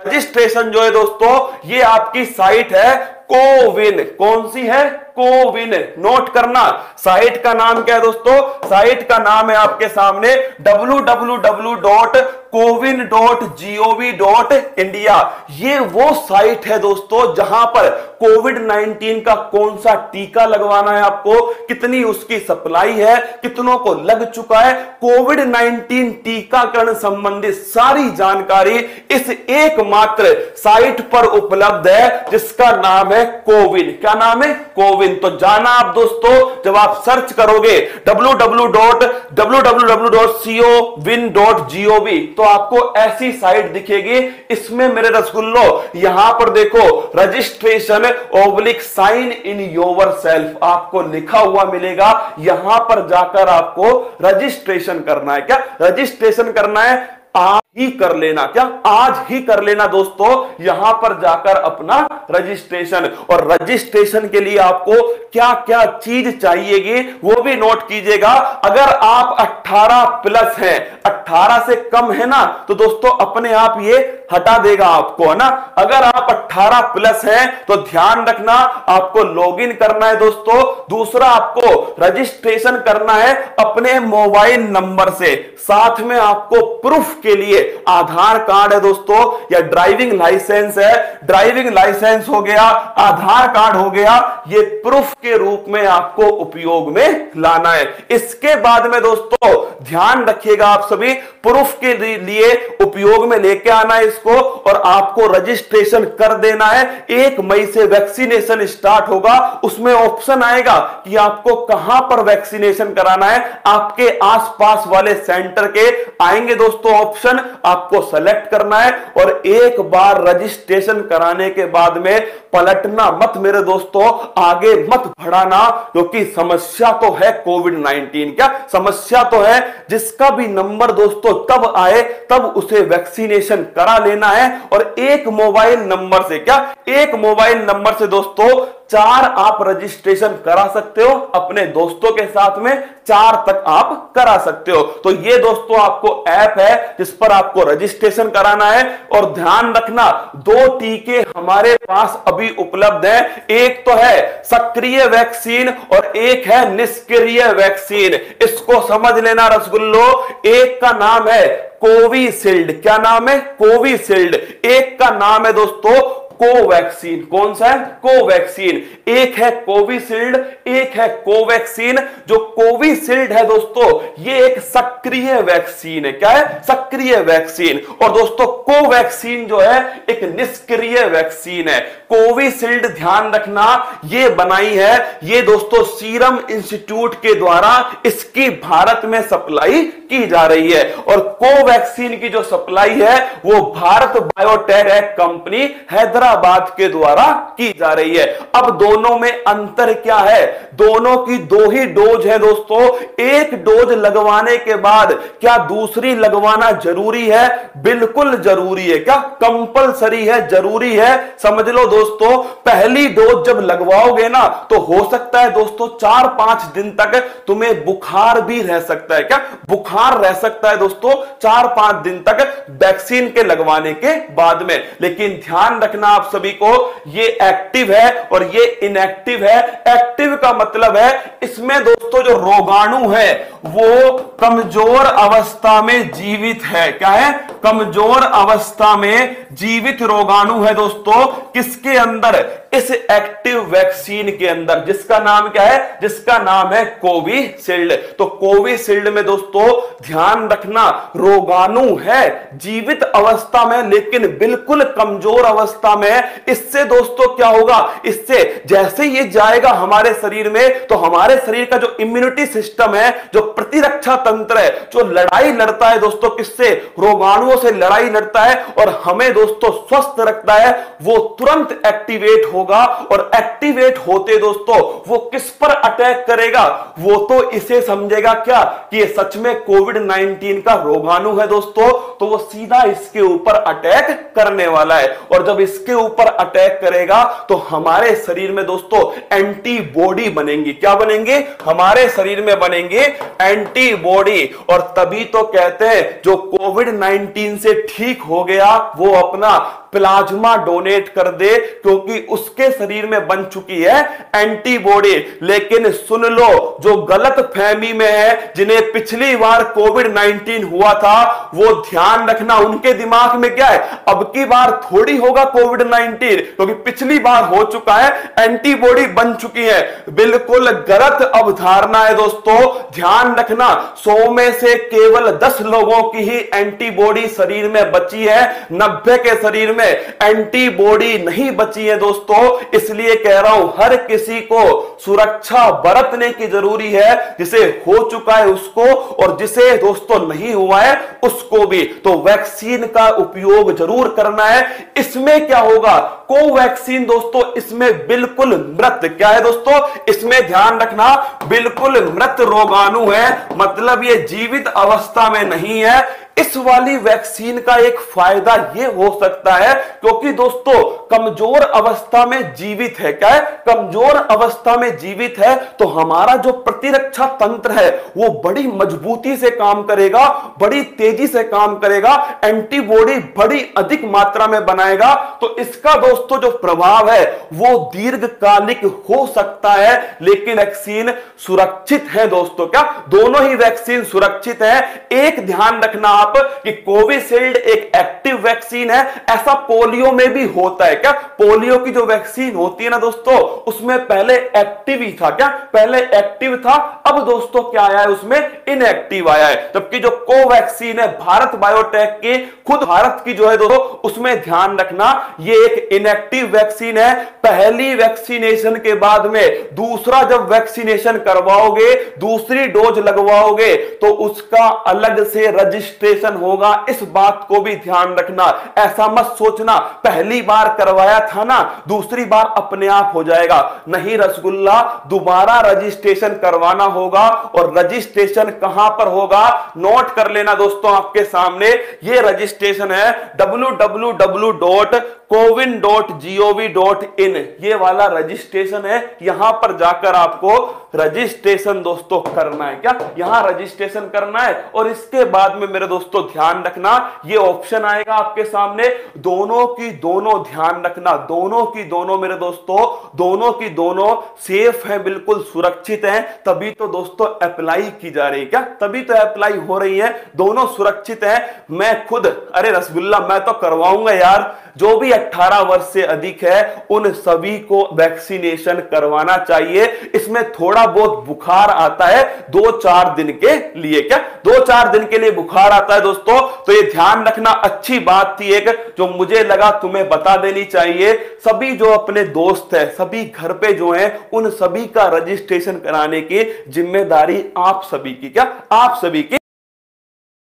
Registration जो है दोस्तों, ये आपकी साइट है कोविन। कौन सी है? कोविन। नोट करना, साइट का नाम क्या है दोस्तों? साइट का नाम है आपके सामने www.cowin.gov.india। ये वो साइट है दोस्तों जहां पर कोविड-19 का कौन सा टीका लगवाना है आपको, कितनी उसकी सप्लाई है, कितनों को लग चुका है, कोविड-19 टीकाकरण संबंधित सारी जानकारी इस एकमात्र साइट पर उपलब्ध है जिसका नाम है कोविन। क्या नाम है? कोविन। तो जाना आप दोस्तों, जब आप सर्च करोगे www.cowin.gov तो आपको ऐसी साइट दिखेगी। इसमें मेरे रसगुल्लो यहां पर देखो रजिस्ट्रेशन/साइन इन योर सेल्फ आपको लिखा हुआ मिलेगा। यहां पर जाकर आपको रजिस्ट्रेशन करना है। क्या रजिस्ट्रेशन करना है? आज ही कर लेना। क्या? आज ही कर लेना दोस्तों, यहां पर जाकर अपना रजिस्ट्रेशन। और रजिस्ट्रेशन के लिए आपको क्या क्या चीज चाहिएगी वो भी नोट कीजिएगा। अगर आप 18 प्लस हैं, 18 से कम है ना, तो दोस्तों अपने आप ये हटा देगा आपको, है ना। अगर आप 18 प्लस हैं तो ध्यान रखना आपको लॉगिन करना है दोस्तों। दूसरा, आपको रजिस्ट्रेशन करना है अपने मोबाइल नंबर से। साथ में आपको प्रूफ के लिए आधार कार्ड है दोस्तों, या ड्राइविंग लाइसेंस है। ड्राइविंग लाइसेंस हो गया, आधार कार्ड हो गया, ये प्रूफ के रूप में आपको उपयोग में लाना है। इसके बाद में दोस्तों ध्यान रखिएगा आप सभी, प्रूफ के लिए उपयोग में लेके आना है इसको, और आपको रजिस्ट्रेशन कर देना है। 1 मई से वैक्सीनेशन स्टार्ट होगा। उसमें ऑप्शन आएगा कि आपको कहां पर वैक्सीनेशन कराना है। आपके आसपास वाले सेंटर के आएंगे दोस्तों ऑप्शन, आपको सेलेक्ट करना है। और एक बार रजिस्ट्रेशन कराने के बाद में पलटना मत मेरे दोस्तों, आगे मत बढ़ाना, क्योंकि समस्या तो है कोविड-19। क्या समस्या तो है? जिसका भी नंबर दोस्तों तब आए तब उसे वैक्सीनेशन करा लेना है। और एक मोबाइल नंबर से, क्या एक मोबाइल नंबर से दोस्तों 4 आप रजिस्ट्रेशन करा सकते हो अपने दोस्तों के साथ में, 4 तक आप करा सकते हो। तो ये दोस्तों आपको ऐप है जिस पर आपको रजिस्ट्रेशन कराना है। और ध्यान रखना 2 टीके हमारे पास अभी उपलब्ध है। एक तो है सक्रिय वैक्सीन और एक है निष्क्रिय वैक्सीन। इसको समझ लेना रसगुल्लो। एक का नाम है कोविशील्ड। क्या नाम है? कोविशील्ड। एक का नाम है दोस्तों कोवैक्सीन। कौन सा है? कोवैक्सीन। एक है कोविशील्ड, एक है कोवैक्सीन। जो कोविशील्ड है दोस्तों ये एक सक्रिय वैक्सीन है। क्या है? सक्रिय वैक्सीन। और दोस्तों कोवैक्सीन जो है एक निष्क्रिय वैक्सीन है। कोविशील्ड ध्यान रखना ये बनाई है, ये दोस्तों सीरम इंस्टीट्यूट के द्वारा इसकी भारत में सप्लाई की जा रही है। और कोवैक्सीन की जो सप्लाई है वो भारत बायोटेक कंपनी हैदराबाद के द्वारा की जा रही है। अब दोनों में अंतर क्या है? दोनों की 2 ही डोज है दोस्तों। एक डोज लगवाने के बाद क्या दूसरी लगवाना जरूरी है? बिल्कुल जरूरी है। क्या कंपलसरी है? जरूरी है। समझ लो दोस्तों, पहली डोज जब लगवाओगे ना तो हो सकता है दोस्तों 4-5 दिन तक तुम्हें बुखार भी रह सकता है। क्या बुखार रह सकता है दोस्तों 4-5 दिन तक वैक्सीन के लगवाने के बाद में। लेकिन ध्यान रखना आप सभी को, ये एक्टिव है और ये इनएक्टिव है। एक्टिव का मतलब है इसमें दोस्तों जो रोगाणु है वो कमजोर अवस्था में जीवित है। क्या है? कमजोर अवस्था में जीवित रोगाणु है दोस्तों। किसके अंदर? इस एक्टिव वैक्सीन के अंदर, जिसका नाम क्या है? जिसका नाम है कोविशील्ड। तो कोविशील्ड में दोस्तों ध्यान रखना रोगाणु है जीवित अवस्था में लेकिन बिल्कुल कमजोर अवस्था में। इससे दोस्तों क्या होगा? इससे जैसे ये जाएगा हमारे शरीर में तो हमारे शरीर का जो इम्यूनिटी सिस्टम है, जो प्रतिरक्षा तंत्र है, जो लड़ाई लड़ता है दोस्तों किससे? रोगाणुओं से लड़ाई लड़ता है और हमें दोस्तों स्वस्थ रखता है, वो तुरंत एक्टिवेट होगा। और एक्टिवेट होते दोस्तों वो किस पर अटैक करेगा? वो तो इसे समझेगा क्या कि ये सच में कोविड-19 का रोगाणु है दोस्तों, तो वो सीधा इसके ऊपर अटैक करने वाला है। और जब इसके ऊपर अटैक करेगा तो हमारे शरीर में दोस्तों एंटीबॉडी बनेंगी। क्या बनेंगे? हमारे शरीर में बनेंगे एंटीबॉडी। और तभी तो कहते हैं जो कोविड-19 से ठीक हो गया वो अपना प्लाज्मा डोनेट कर दे, क्योंकि उसके शरीर में बन चुकी है एंटीबॉडी। लेकिन सुन लो, जो गलत फहमी में है, जिन्हें पिछली बार कोविड-19 हुआ था, वो ध्यान रखना उनके दिमाग में क्या है, अब की बार थोड़ी होगा कोविड-19, क्योंकि पिछली बार हो चुका है, एंटीबॉडी बन चुकी है। बिल्कुल गलत अवधारणा है दोस्तों। ध्यान रखना, 100 में से केवल 10 लोगों की ही एंटीबॉडी शरीर में बची है, 90 के शरीर में एंटीबॉडी नहीं बची है दोस्तों। इसलिए कह रहा हूं, हर किसी को सुरक्षा बरतने की जरूरी है, जिसे हो चुका है उसको, और जिसे दोस्तों नहीं हुआ है उसको भी। तो वैक्सीन का उपयोग जरूर करना है। इसमें क्या होगा, कोवैक्सीन दोस्तों इसमें बिल्कुल मृत, क्या है दोस्तों, इसमें ध्यान रखना, बिल्कुल मृत रोगाणु है, मतलब ये जीवित अवस्था में नहीं है। इस वाली वैक्सीन का एक फायदा यह हो सकता है, क्योंकि दोस्तों कमजोर अवस्था में जीवित है, क्या है, कमजोर अवस्था में जीवित है, तो हमारा जो प्रतिरक्षा तंत्र है वो बड़ी मजबूती से काम करेगा, बड़ी तेजी से काम करेगा, एंटीबॉडी बड़ी अधिक मात्रा में बनाएगा। तो इसका दोस्तों जो प्रभाव है वो दीर्घकालिक हो सकता है, लेकिन वैक्सीन सुरक्षित है दोस्तों। क्या दोनों ही वैक्सीन सुरक्षित है। एक ध्यान रखना कि कोविशील्ड एक एक्टिव वैक्सीन है, ऐसा पोलियो में भी होता है। क्या पोलियो की जो वैक्सीन होती है ना दोस्तों, उसमें पहले एक्टिव ही था, क्या पहले एक्टिव था, अब दोस्तों क्या आया है, उसमें इनएक्टिव आया है। जबकि जो कोवैक्सीन है भारत बायोटेक की, खुद भारत की जो है दोस्तों, उसमें ध्यान रखना ये एक इनएक्टिव वैक्सीन है। पहली वैक्सीनेशन के बाद में दूसरा जब वैक्सीनेशन करवाओगे, दूसरी डोज लगवाओगे, तो उसका अलग से रजिस्ट्रेशन होगा। इस बात को भी ध्यान रखना, ऐसा मत सोचना पहली बार करवाया था ना, दूसरी बार अपने आप हो जाएगा, नहीं रसगुल्ला, दोबारा रजिस्ट्रेशन करवाना होगा। और रजिस्ट्रेशन कहां पर होगा, नोट कर लेना दोस्तों, आपके सामने ये रजिस्ट्रेशन है www.cowin.gov.in, ये वाला रजिस्ट्रेशन है। यहां पर जाकर आपको रजिस्ट्रेशन दोस्तों करना है, क्या यहां रजिस्ट्रेशन करना है। और इसके बाद में मेरे दोस्तों ध्यान रखना, ये ऑप्शन आएगा आपके सामने, दोनों की दोनों, ध्यान रखना, दोनों की दोनों मेरे दोस्तों, दोनों की दोनों सेफ है, बिल्कुल सुरक्षित है, तभी तो दोस्तों अप्लाई की जा रही है, क्या तभी तो अप्लाई हो रही है, दोनों सुरक्षित है। मैं खुद, अरे रसगुल्ला, मैं तो करवाऊंगा यार, जो भी 18 वर्ष से अधिक है उन सभी को वैक्सीनेशन करवाना चाहिए। इसमें थोड़ा बहुत बुखार आता है 2-4 दिन के लिए, क्या 2-4 दिन के लिए बुखार आता है दोस्तों, तो ये ध्यान रखना। अच्छी बात थी एक, जो मुझे लगा तुम्हें बता देनी चाहिए। सभी जो अपने दोस्त है, सभी घर पे जो है, उन सभी का रजिस्ट्रेशन कराने की जिम्मेदारी आप सभी की, क्या आप सभी की